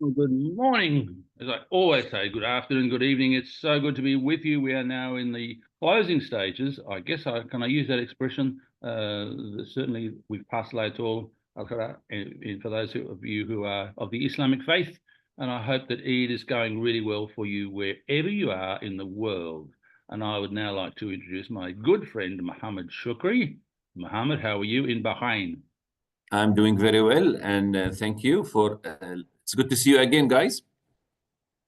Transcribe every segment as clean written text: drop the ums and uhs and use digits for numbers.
Well, good morning. As I always say, good afternoon, good evening. It's so good to be with you. We are now in the closing stages. I guess can I use that expression? Certainly, we've passed Laylatul al-Qadr for those of you who are of the Islamic faith, and I hope that Eid is going really well for you wherever you are in the world. And I would now like to introduce my good friend Mohamed Shukri. Mohamed, how are you in Bahrain? I'm doing very well, and thank you for. It's good to see you again, guys.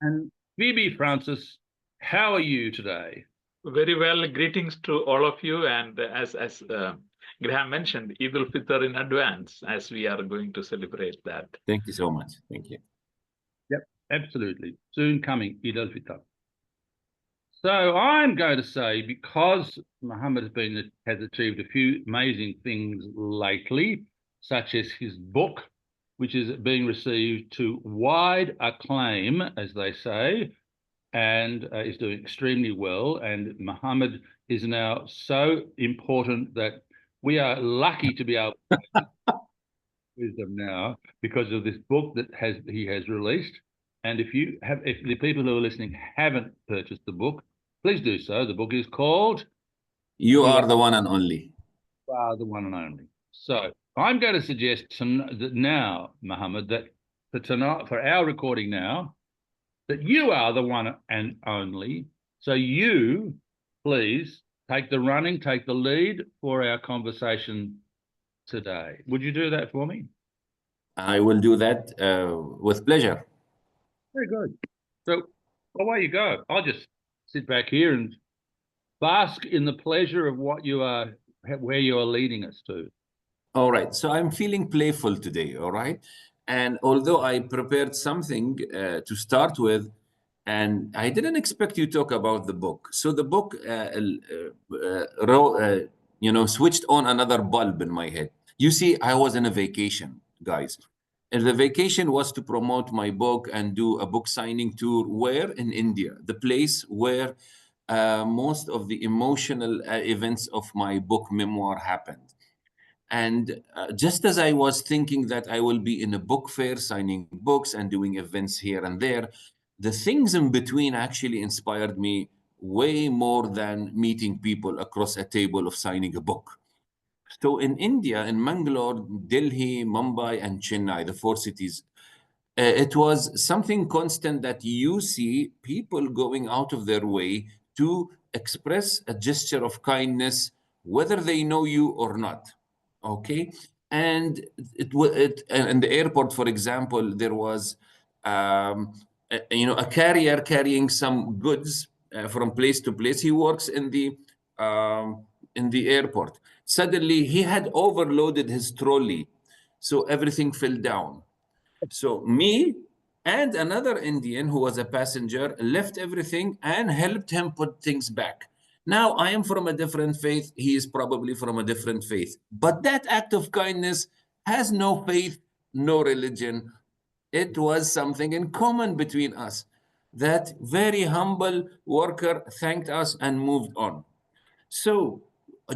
And Fiby Francis, how are you today? Very well. Greetings to all of you. And as Graham mentioned, Eid al-Fitr in advance, as we are going to celebrate that. Thank you so much. Thank you. Yep, absolutely. Soon coming, Eid al-Fitr. So I'm going to say, because Mohammed has achieved a few amazing things lately, such as his book, which is being received to wide acclaim, as they say, and is doing extremely well. And Mohammed is now so important that we are lucky to be able to use them now because of this book that he has released. And if the people who are listening haven't purchased the book, please do so. The book is called You Are the One and Only. You Are the One and Only. So I'm going to suggest that now, Mohammed, that for tonight, for our recording now, that you are the one and only. So you, please, take the lead for our conversation today. Would you do that for me? I will do that with pleasure. Very good. So away you go. I'll just sit back here and bask in the pleasure of where you are leading us to. All right. So I'm feeling playful today. All right. And although I prepared something to start with, and I didn't expect you to talk about the book. So the book, switched on another bulb in my head. You see, I was on a vacation, guys. And the vacation was to promote my book and do a book signing tour where in India, the place where most of the emotional events of my book memoir happened. And just as I was thinking that I will be in a book fair signing books and doing events here and there, the things in between actually inspired me way more than meeting people across a table of signing a book. So in India, in Mangalore, Delhi, Mumbai, and Chennai, the four cities, it was something constant that you see people going out of their way to express a gesture of kindness, whether they know you or not. Okay, and in the airport, for example, there was a carrier carrying some goods from place to place. He works in the airport. Suddenly, he had overloaded his trolley, so everything fell down. So me and another Indian who was a passenger left everything and helped him put things back. Now I am from a different faith. He is probably from a different faith. But that act of kindness has no faith, no religion. It was something in common between us. That very humble worker thanked us and moved on. So,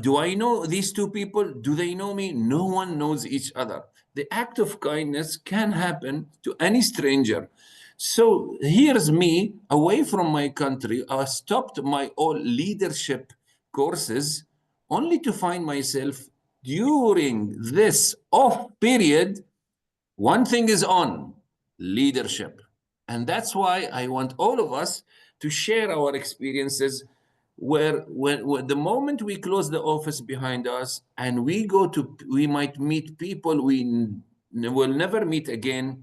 do I know these two people? Do they know me? No one knows each other. The act of kindness can happen to any stranger. So, here's me away from my country. I stopped my all leadership courses only to find myself during this off period. One thing is on leadership. And that's why I want all of us to share our experiences where when the moment we close the office behind us and we might meet people will never meet again.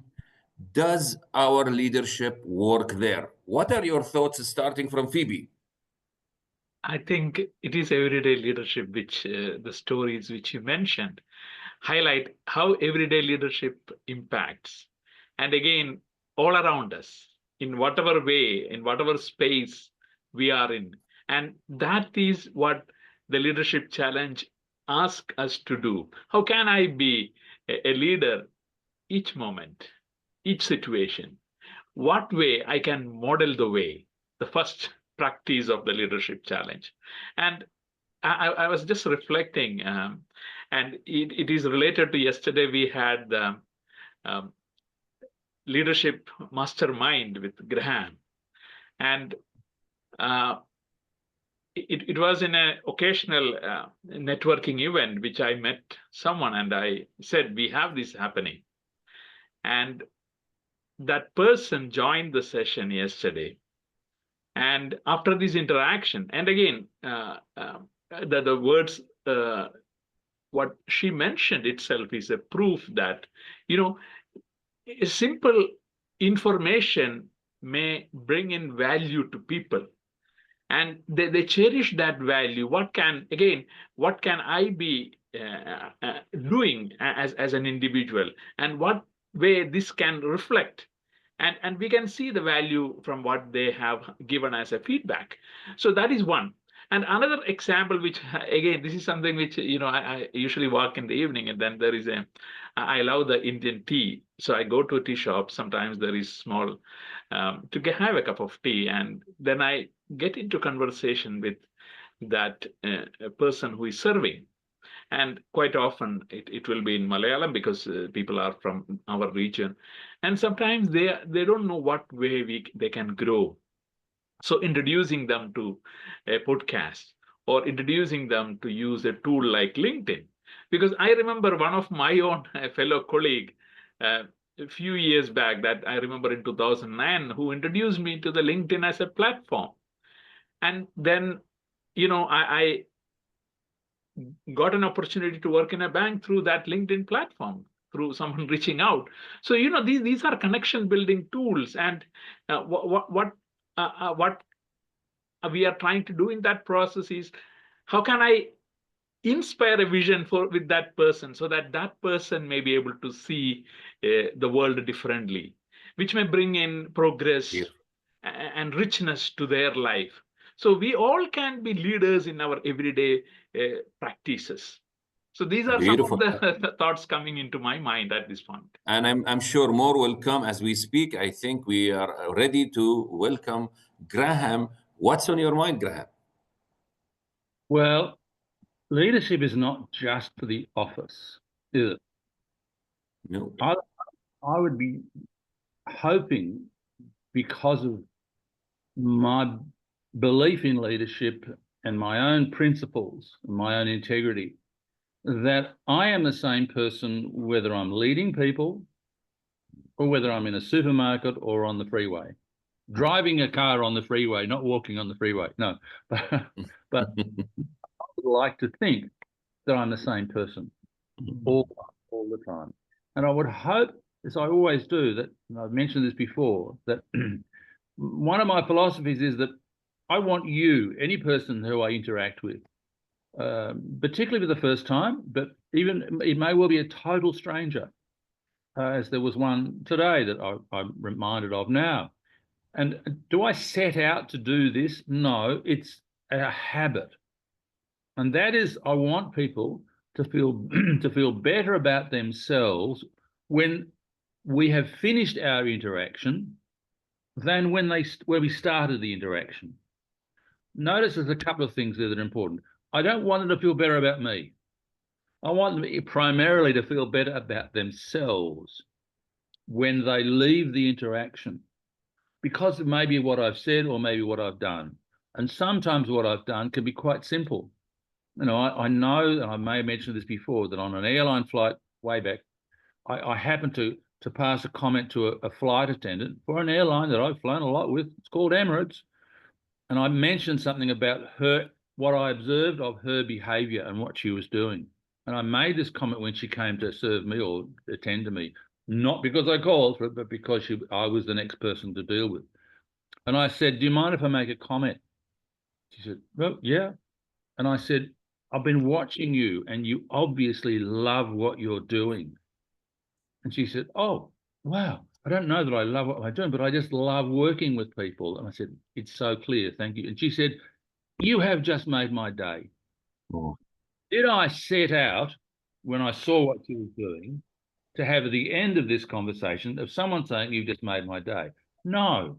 Does our leadership work there? What are your thoughts starting from Fiby? I think it is everyday leadership, which the stories which you mentioned highlight how everyday leadership impacts. And again, all around us, in whatever way, in whatever space we are in. And that is what the leadership challenge asks us to do. How can I be a leader each moment, each situation? What way I can model the way, the first practice of the leadership challenge. And I was just reflecting, and it is related to yesterday we had um, leadership mastermind with Graham. And it was in an occasional networking event, which I met someone and I said, we have this happening. And that person joined the session yesterday. And after this interaction, and again, the words, what she mentioned itself is a proof that, a simple information may bring in value to people. And they cherish that value. What can I be doing as an individual, and what way this can reflect, and we can see the value from what they have given as a feedback. So that is one. And another example, which again, this is something which I usually walk in the evening, and then there is I love the Indian tea, so I go to a tea shop. Sometimes there is small to have a cup of tea, and then I get into conversation with that person who is serving. And quite often it will be in Malayalam, because people are from our region. And sometimes they don't know what way they can grow. So introducing them to a podcast, or introducing them to use a tool like LinkedIn. Because I remember one of my own fellow colleague a few years back, that I remember in 2009, who introduced me to the LinkedIn as a platform. And then, I got an opportunity to work in a bank through that LinkedIn platform, through someone reaching out. So, these are connection building tools. And what we are trying to do in that process is, how can I inspire a vision with that person, so that person may be able to see the world differently, which may bring in progress and richness to their life. So we all can be leaders in our everyday practices. So these are Beautiful. some of the thoughts coming into my mind at this point. And I'm sure more will come as we speak. I think we are ready to welcome Graham. What's on your mind, Graham? Well, leadership is not just for the office, is it? No. I would be hoping, because of my belief in leadership and my own principles, my own integrity, that I am the same person whether I'm leading people or whether I'm in a supermarket or on the freeway. Driving a car on the freeway, not walking on the freeway. No, but I would like to think that I'm the same person all the time. And I would hope, as I always do, that, and I've mentioned this before, that one of my philosophies is that I want you, any person who I interact with, particularly for the first time, but even it may well be a total stranger, as there was one today that I'm reminded of now. And do I set out to do this? No, it's a habit. And that is, I want people to feel better about themselves when we have finished our interaction than when we started the interaction. Notice there's a couple of things there that are important. I don't want them to feel better about me. I want them primarily to feel better about themselves when they leave the interaction, because it may be what I've said or maybe what I've done. And sometimes what I've done can be quite simple. I know, and I may have mentioned this before, that on an airline flight way back, I happened to pass a comment to a flight attendant for an airline that I've flown a lot with. It's called Emirates. And I mentioned something about what I observed of her behavior and what she was doing. And I made this comment when she came to serve me or attend to me, not because I called for it, but because I was the next person to deal with. And I said, do you mind if I make a comment? She said, well, yeah. And I said, I've been watching you and you obviously love what you're doing. And she said, oh, wow. I don't know that I love what I'm doing, but I just love working with people. And I said, it's so clear. Thank you. And she said, you have just made my day. Oh. Did I set out, when I saw what she was doing, to have at the end of this conversation of someone saying, you just made my day? No,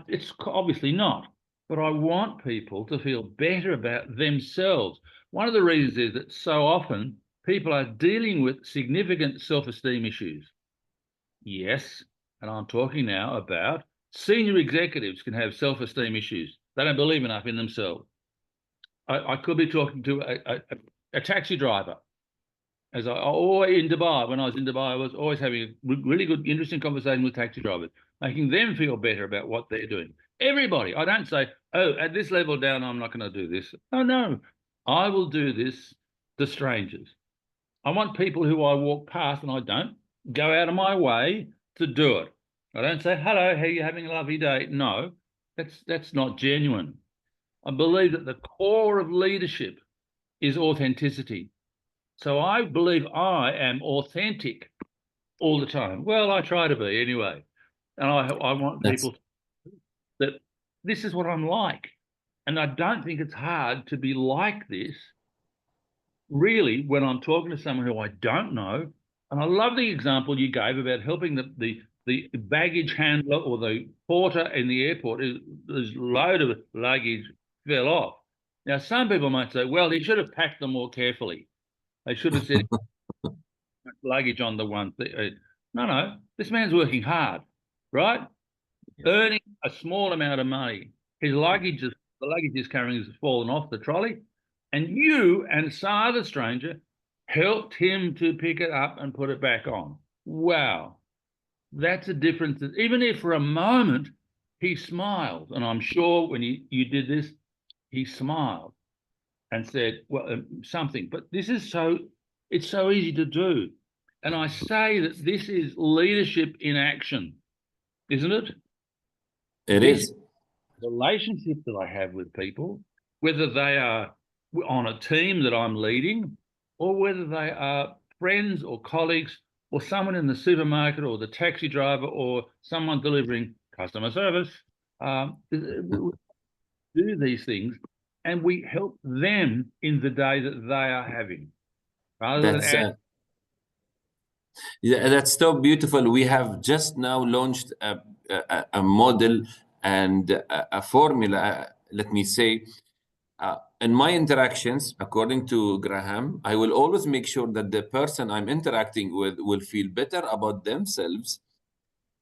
it's obviously not. But I want people to feel better about themselves. One of the reasons is that so often people are dealing with significant self-esteem issues. Yes, and I'm talking now about senior executives can have self-esteem issues. They don't believe enough in themselves. I could be talking to a taxi driver. As I always in Dubai, when I was in Dubai, I was always having a really good, interesting conversation with taxi drivers, making them feel better about what they're doing. Everybody. I don't say, oh, at this level down, I'm not going to do this. Oh, no, I will do this to strangers. I want people who I walk past, and I don't go out of my way to do it. I don't say, hello, how are you having a lovely day? No, that's not genuine. I believe that the core of leadership is authenticity. So I believe I am authentic all the time. Well, I try to be anyway. And I want people that this is what I'm like. And I don't think it's hard to be like this, really, when I'm talking to someone who I don't know. And I love the example you gave about helping the baggage handler or the porter in the airport. There's a load of luggage fell off. Now, some people might say, well, he should have packed them more carefully. They should have said luggage on the one thing. No, this man's working hard, right? Yeah. Earning a small amount of money. The luggage he's carrying has fallen off the trolley, and you and some other stranger helped him to pick it up and put it back on. Wow, that's a difference. Even if for a moment he smiled, and I'm sure when you did this, he smiled and said, well, something. But this is it's so easy to do. And I say that this is leadership in action, isn't it? It is. Relationship that I have with people, whether they are on a team that I'm leading, or whether they are friends or colleagues, or someone in the supermarket, or the taxi driver, or someone delivering customer service, do these things, and we help them in the day that they are having. Yeah, that's so beautiful. We have just now launched a model and a formula, let me say. In my interactions, according to Graham, I will always make sure that the person I'm interacting with will feel better about themselves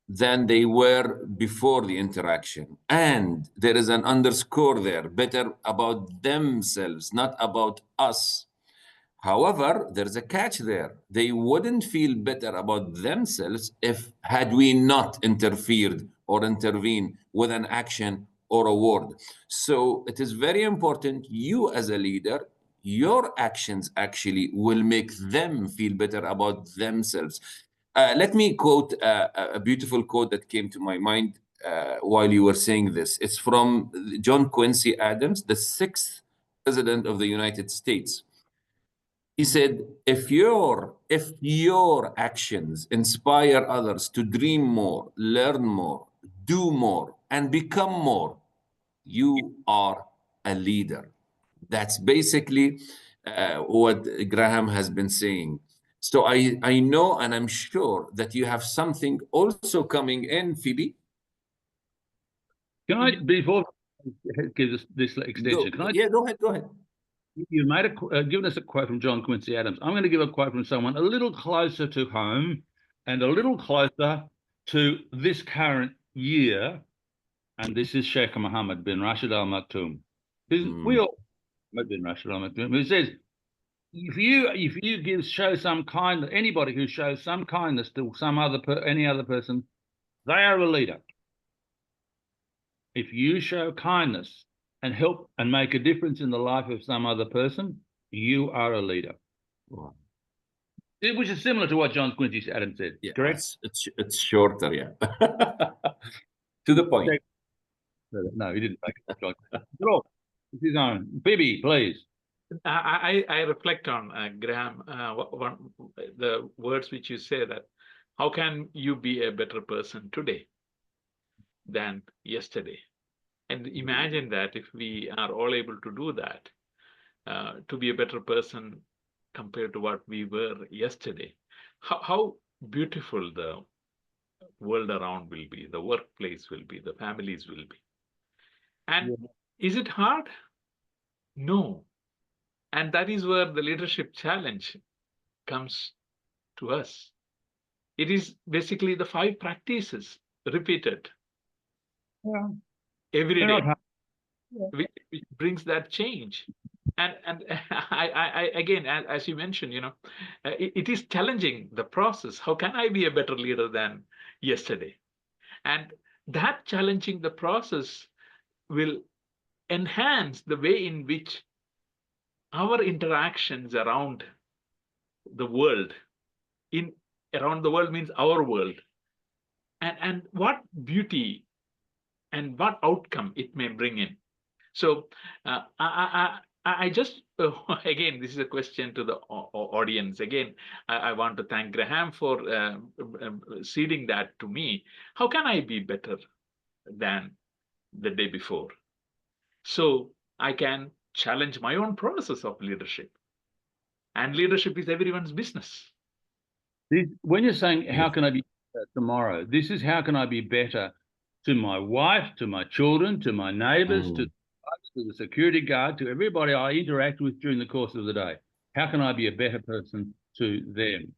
than they were before the interaction. And there is an underscore there, better about themselves, not about us. However, there's a catch there. They wouldn't feel better about themselves if had we not interfered or intervened with an action or a word. So it is very important, you as a leader, your actions actually will make them feel better about themselves. Let me quote a beautiful quote that came to my mind while you were saying this. It's from John Quincy Adams, the 6th president of the United States. He said, if your actions inspire others to dream more, learn more, do more, and become more, you are a leader. That's basically what Graham has been saying. So I know and I'm sure that you have something also coming in, Fiby. Can I, before I give this extension, go ahead. You made given us a quote from John Quincy Adams. I'm going to give a quote from someone a little closer to home and a little closer to this current year. And this is Sheikh Mohammed bin Rashid Al Maktoum. We all bin Rashid Al Maktoum, who says, if you show some kindness, anybody who shows some kindness to any other person, they are a leader. If you show kindness and help and make a difference in the life of some other person, you are a leader. Wow. Which is similar to what John Quincy Adams said, correct? It's shorter, yeah. To the point. No, he didn't make it. This is on. Fiby, please. I reflect on, Graham, the words which you say, that how can you be a better person today than yesterday? And imagine that if we are all able to do that, to be a better person compared to what we were yesterday, how beautiful the world around will be, the workplace will be, the families will be. And is it hard? No. And that is where the leadership challenge comes to us. It is basically the 5 practices repeated Yeah, every they're day, not hard. Yeah. which brings that change. And I again, as you mentioned, it is challenging the process. How can I be a better leader than yesterday? And that challenging the process will enhance the way in which our interactions around the world, in around the world means our world, and what beauty and what outcome it may bring in. So I just again, this is a question to the audience. Again, I want to thank Graham for seeding that to me. How can I be better than the day before, so I can challenge my own process of leadership? And leadership is everyone's business. When you're saying, how Yes. can I be better tomorrow? This is how can I be better to my wife, to my children, to my neighbors, to the security guard, to everybody I interact with during the course of the day. How can I be a better person to them?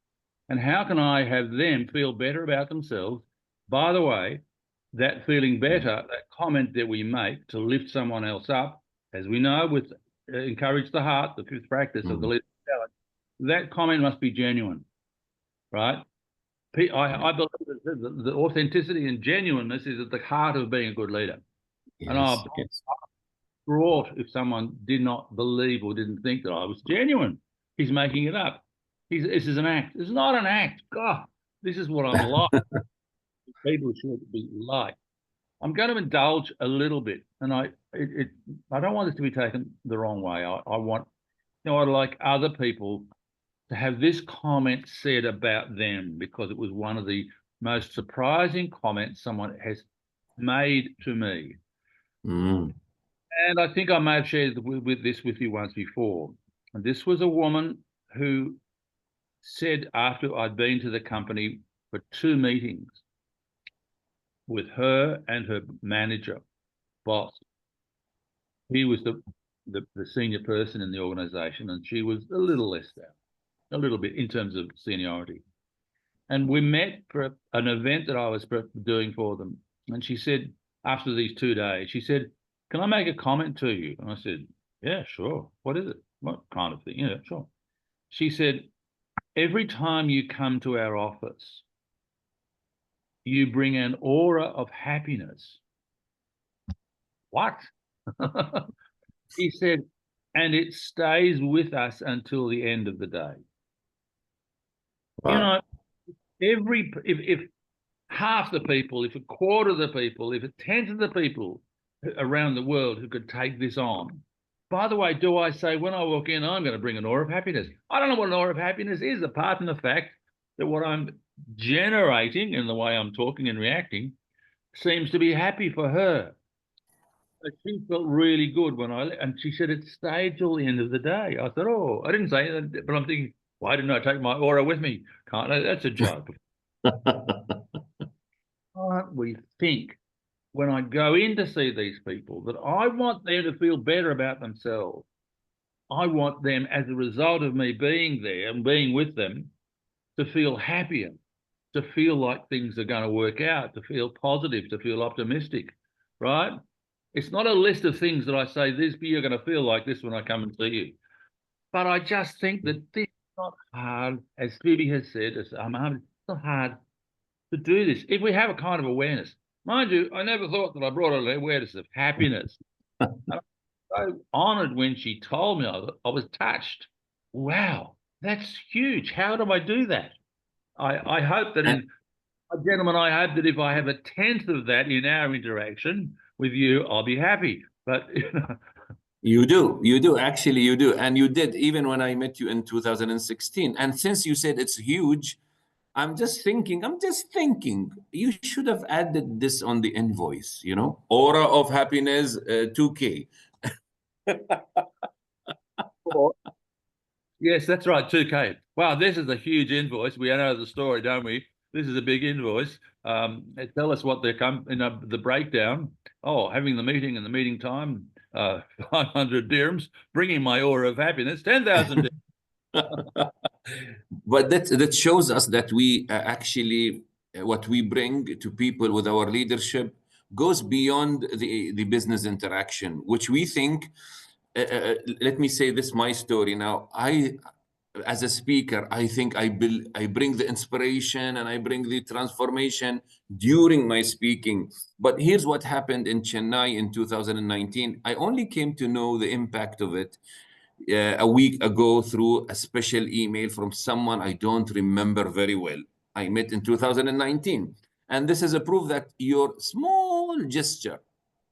And how can I have them feel better about themselves? By the way, that feeling better, that comment that we make to lift someone else up, as we know, with encourage the heart, the 5th practice of the leadership challenge, that comment must be genuine, right? I believe that the authenticity and genuineness is at the heart of being a good leader. And Yes, I'm yes. brought if someone did not believe or didn't think that I was genuine. He's making it up. This is an act. It's not an act. God, this is what I'm like. People should be like. I'm going to indulge a little bit, and I don't want this to be taken the wrong way. I want, I'd like other people to have this comment said about them, because it was one of the most surprising comments someone has made to me. Mm. And I think I may have shared this with you once before. And this was a woman who said, after I'd been to the company for 2 meetings with her and her manager, boss. He was the senior person in the organization, and she was a little less than, a little bit in terms of seniority. And we met for an event that I was doing for them. And she said, after these 2 days, she said, "Can I make a comment to you?" And I said, "Yeah, sure. What is it? What kind of thing?" "Yeah, sure." She said, "Every time you come to our office, you bring an aura of happiness." What? He said, "And it stays with us until the end of the day." Wow. If half the people, if a quarter of the people, if a tenth of the people around the world who could take this on. By the way, do I say when I walk in, I'm going to bring an aura of happiness? I don't know what an aura of happiness is, apart from the fact that what I'm generating in the way I'm talking and reacting seems to be happy for her. So she felt really good and she said it stayed till the end of the day. I said, "Oh," I didn't say that, but I'm thinking, why didn't I take my aura with me? Can't I? That's a joke. Can't we think, when I go in to see these people, that I want them to feel better about themselves? I want them, as a result of me being there and being with them, to feel happier, to feel like things are going to work out, to feel positive, to feel optimistic, right? It's not a list of things that I say, you're going to feel like this when I come and see you. But I just think that this is not hard, as Fiby has said, it's not hard to do this if we have a kind of awareness. Mind you, I never thought that I brought an awareness of happiness. I was so honoured when she told me. I was touched. Wow, that's huge. How do I do that? I hope that gentlemen, I hope that if I have a tenth of that in our interaction with you, I'll be happy. But You do. Actually, you do. And you did, even when I met you in 2016. And since you said it's huge, I'm just thinking, you should have added this on the invoice, aura of happiness, 2K. yes, that's right, 2K. Wow, this is a huge invoice. We know the story, don't we? This is a big invoice. Tell us what the breakdown. Oh, having the meeting and the meeting time, 500 dirhams, bringing my aura of happiness, 10,000 dirhams. But that shows us that we actually what we bring to people with our leadership goes beyond the business interaction, which we think. Let me say this my story now. I, as a speaker, I think I bring the inspiration and I bring the transformation during my speaking. But here's what happened in Chennai in 2019. I only came to know the impact of it a week ago through a special email from someone I don't remember very well. I met in 2019. And this is a proof that your small gesture,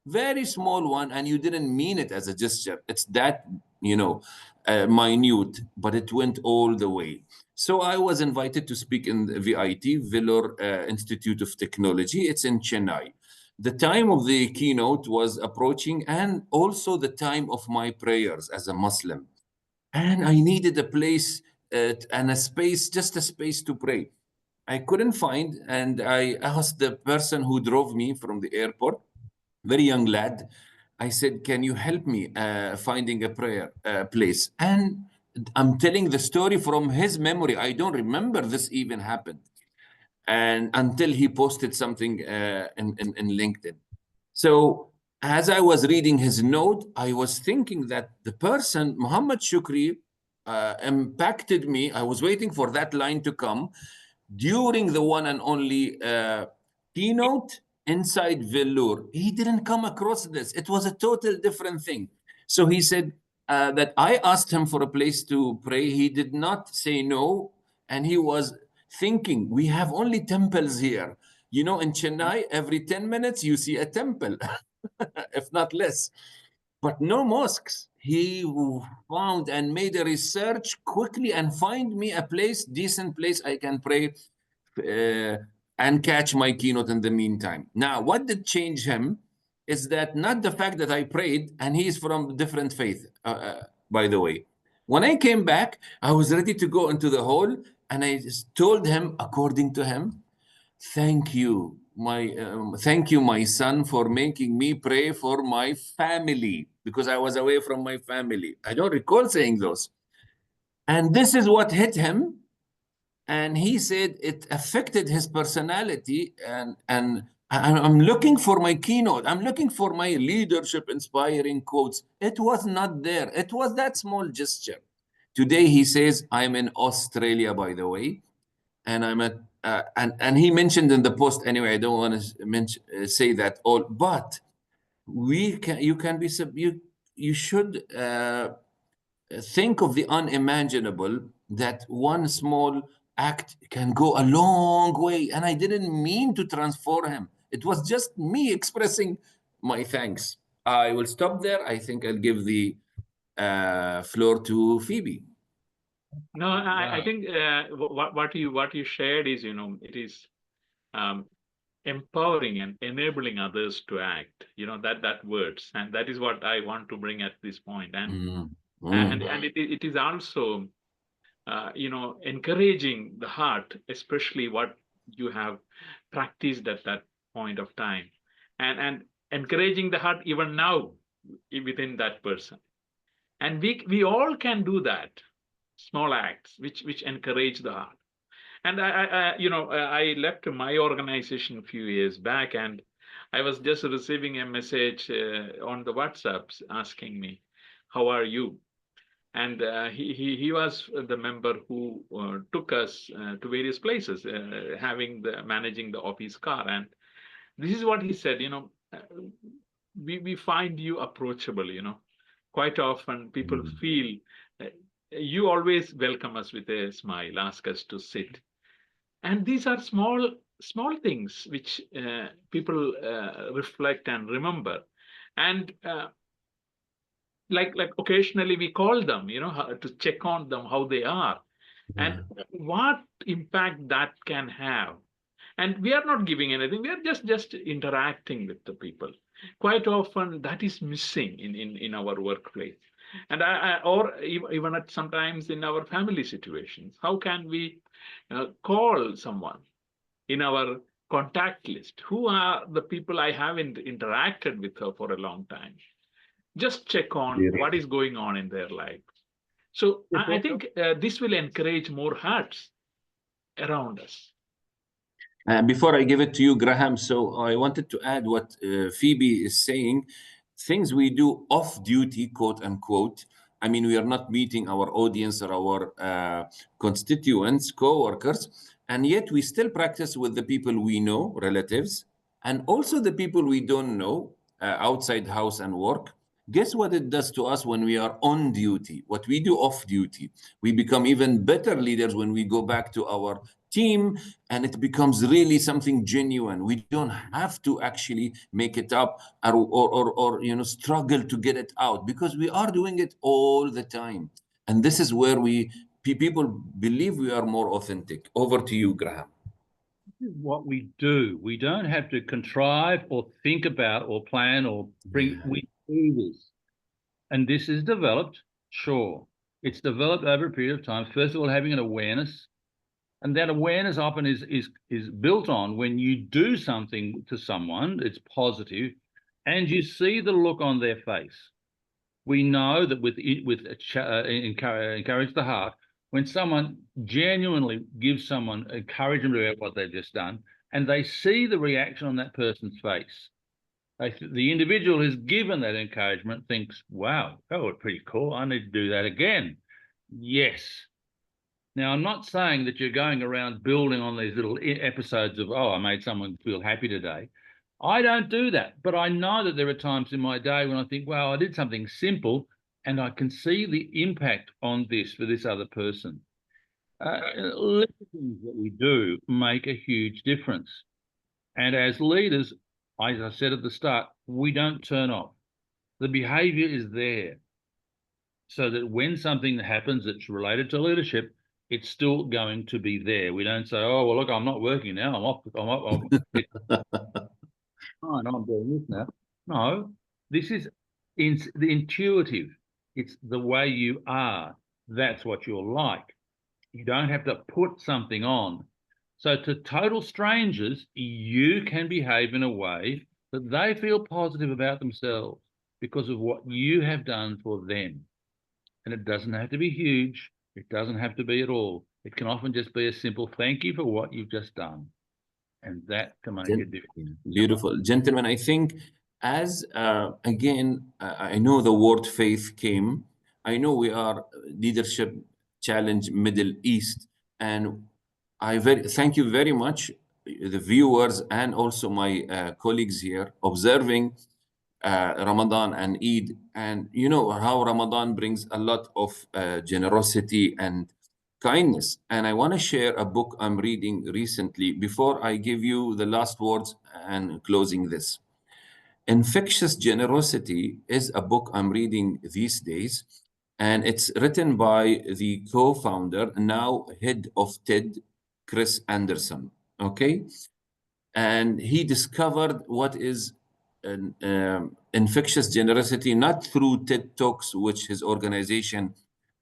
very small one, and you didn't mean it as a gesture. It's that, minute, but it went all the way. So I was invited to speak in the VIT, Vellore Institute of Technology. It's in Chennai. The time of the keynote was approaching, and also the time of my prayers as a Muslim. And I needed a place and a space, just a space to pray. I couldn't find, and I asked the person who drove me from the airport, very young lad. I said, "Can you help me finding a prayer place?" And I'm telling the story from his memory. I don't remember this even happened, and until he posted something in LinkedIn. So as I was reading his note, I was thinking that the person, Mohamed Shukri, impacted me. I was waiting for that line to come during the one and only keynote inside Vellore. He didn't come across this. It was a total different thing. So he said that I asked him for a place to pray. He did not say no. And he was thinking, we have only temples here. You know, in Chennai, every 10 minutes, you see a temple, if not less, but no mosques. He found and made a research quickly and find me a place, decent place I can pray and catch my keynote in the meantime. Now, what did change him is that not the fact that I prayed, and he's from different faith, by the way. When I came back, I was ready to go into the hall, and I just told him, according to him, thank you, my son, for making me pray for my family, because I was away from my family. I don't recall saying those. And this is what hit him. And he said it affected his personality. And I'm looking for my keynote. I'm looking for my leadership inspiring quotes. It was not there. It was that small gesture. Today he says, I'm in Australia, by the way, and I'm at and he mentioned in the post, anyway, I don't want to say that all, but you should think of the unimaginable, that one small act can go a long way. And I didn't mean to transform him. It was just me expressing my thanks. I will stop there. I think I'll give the floor to Fiby. No, I think what you shared is, it is empowering and enabling others to act. That words, and that is what I want to bring at this point. And it is also encouraging the heart, especially what you have practiced at that point of time, and encouraging the heart even now within that person. And we all can do that, small acts which encourage the heart. And I left my organization a few years back, and I was just receiving a message on the WhatsApps asking me, how are you? And he was the member who took us to various places, managing the office car. And this is what he said, we find you approachable, quite often people feel you always welcome us with a smile, ask us to sit. And these are small things which people reflect and remember. And like occasionally we call them, to check on them, how they are, and what impact that can have. And we are not giving anything, we are just interacting with the people. Quite often that is missing in our workplace. And or even at sometimes in our family situations, how can we call someone in our contact list? Who are the people I haven't interacted with her for a long time? Just check on what is going on in their life. So I think this will encourage more hearts around us. Before I give it to you, Graham, so I wanted to add what Phoebe is saying. Things we do off duty, quote unquote. I mean, we are not meeting our audience or our constituents, co-workers, and yet we still practice with the people we know, relatives, and also the people we don't know outside house and work. Guess what it does to us when we are on duty, what we do off duty? We become even better leaders when we go back to our team, and it becomes really something genuine. We don't have to actually make it up or you know, struggle to get it out, because we are doing it all the time. And this is where people believe we are more authentic. Over to you, Graham. This is what we do. We don't have to contrive or think about or plan or bring. We do this. And this is developed, sure. It's developed over a period of time. First of all, having an awareness. And that awareness often is built on when you do something to someone, it's positive, and you see the look on their face. We know that encourage the heart, when someone genuinely gives someone encouragement about what they've just done, and they see the reaction on that person's face. The individual who's given that encouragement thinks, wow, that was pretty cool. I need to do that again. Yes. Now, I'm not saying that you're going around building on these little episodes of, oh, I made someone feel happy today. I don't do that, but I know that there are times in my day when I think, well, I did something simple and I can see the impact on this for this other person. Little things that we do make a huge difference. And as leaders, as I said at the start, we don't turn off. The behavior is there so that when something happens that's related to leadership, it's still going to be there. We don't say, oh, well, look, I'm not working now. I'm doing this now. No, this is the intuitive. It's the way you are. That's what you're like. You don't have to put something on. So to total strangers, you can behave in a way that they feel positive about themselves because of what you have done for them. And it doesn't have to be huge. It doesn't have to be at all. It can often just be a simple thank you for what you've just done. And that can make a difference. Beautiful. Gentlemen, I think as, again, I know the word faith came. I know we are Leadership Challenge Middle East. And thank you very much, the viewers and also my colleagues here, observing Ramadan and Eid, and you know how Ramadan brings a lot of generosity and kindness. And I want to share a book I'm reading recently before I give you the last words and closing this. Infectious Generosity is a book I'm reading these days, and it's written by the co-founder, now head of TED, Chris Anderson. Okay, and he discovered what is infectious generosity, not through TED Talks, which his organization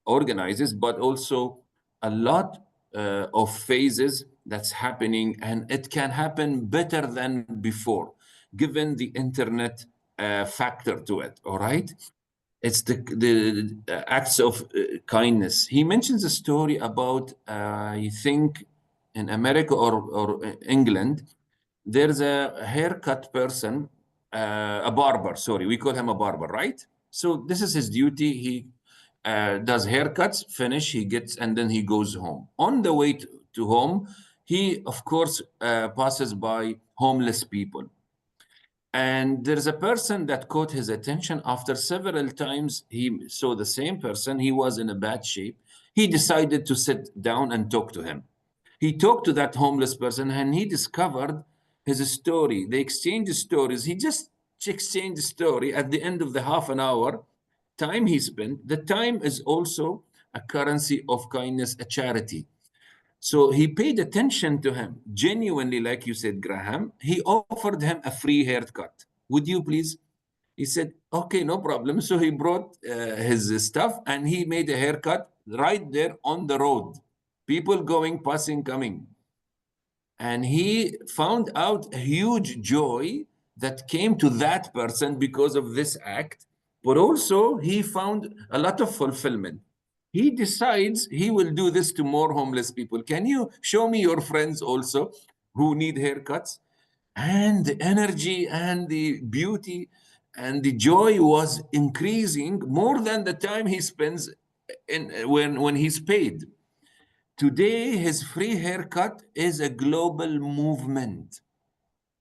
organizes, but also a lot of phases that's happening, and it can happen better than before, given the internet factor to it, all right? It's the acts of kindness. He mentions a story about, I think, in America or England, there's a haircut person, a barber, sorry, we call him a barber, right? So this is his duty. He does haircuts, finish, he gets, and then he goes home. On the way to home, he, of course, passes by homeless people. And there's a person that caught his attention. After several times he saw the same person, he was in a bad shape. He decided to sit down and talk to him. He talked to that homeless person and he discovered his story. They exchanged stories. He just exchanged the story at the end of the half an hour time he spent. The time is also a currency of kindness, a charity. So he paid attention to him genuinely, like you said, Graham. He offered him a free haircut. Would you please? He said, okay, no problem. So he brought his stuff and he made a haircut right there on the road. People going, passing, coming. And he found out a huge joy that came to that person because of this act. But also he found a lot of fulfillment. he decides he will do this to more homeless people. Can you show me your friends also who need haircuts? And the energy and the beauty and the joy was increasing more than the time he spends when he's paid. Today, his free haircut is a global movement.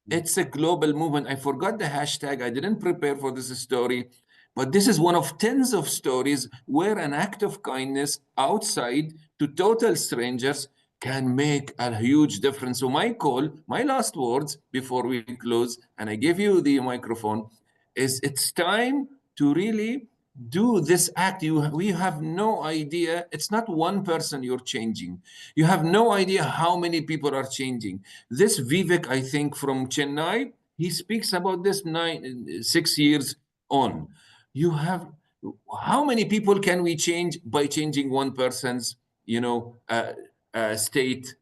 It's a global movement. I forgot the hashtag. I didn't prepare for this story, but this is one of tens of stories where an act of kindness outside to total strangers can make a huge difference. So my call, my last words before we close, and I give you the microphone, is it's time to really do this act. We have no idea. It's not one person you're changing. You have no idea how many people are changing. This Vivek, I think, from Chennai, he speaks about this 6 years on. You have how many people can we change by changing one person's, state?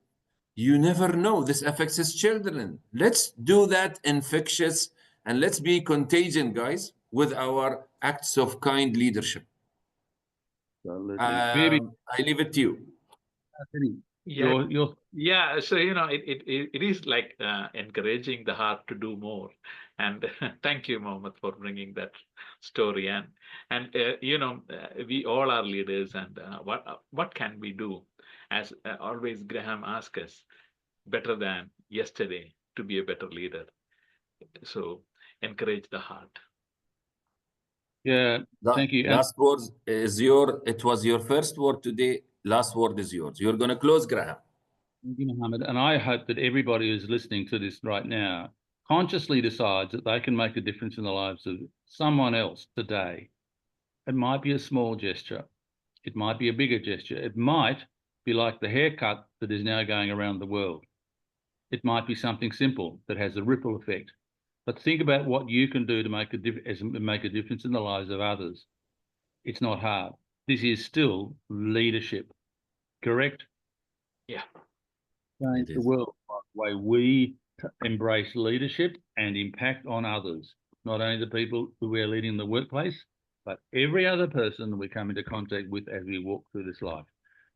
You never know. This affects his children. Let's do that infectious and let's be contagion, guys, with our acts of kind leadership. Absolutely. I leave it to you. Yeah, Your yeah. So it is like encouraging the heart to do more. And thank you, Mohammed, for bringing that story. And we all are leaders. And what can we do? As always, Graham asks us, better than yesterday to be a better leader. So encourage the heart. Yeah, thank you. Last words is it was your first word today. Last word is yours. You're going to close, Graham. Thank you, Mohammed. And I hope that everybody who's listening to this right now consciously decides that they can make a difference in the lives of someone else today. It might be a small gesture. It might be a bigger gesture. It might be like the haircut that is now going around the world. It might be something simple that has a ripple effect. But think about what you can do to make a difference in the lives of others. It's not hard. This is still leadership, correct? Yeah. Change the world by the way we embrace leadership and impact on others, not only the people who we're leading in the workplace, but every other person we come into contact with as we walk through this life.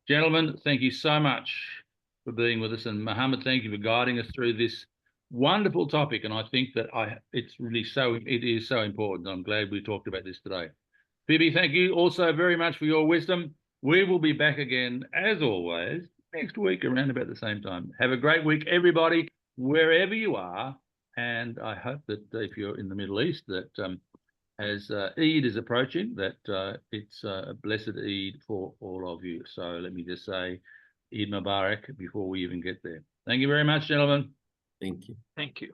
Gentlemen, thank you so much for being with us. And Mohammed, thank you for guiding us through this wonderful topic. And I think that it is so important. I'm glad we talked about this today. Fiby, thank you also very much for your wisdom. We will be back again, as always, next week around about the same time. Have a great week, everybody, wherever you are. And I hope that if you're in the Middle East, that as Eid is approaching, that it's a blessed Eid for all of you. So let me just say Eid Mubarak before we even get there. Thank you very much, gentlemen. Thank you. Thank you.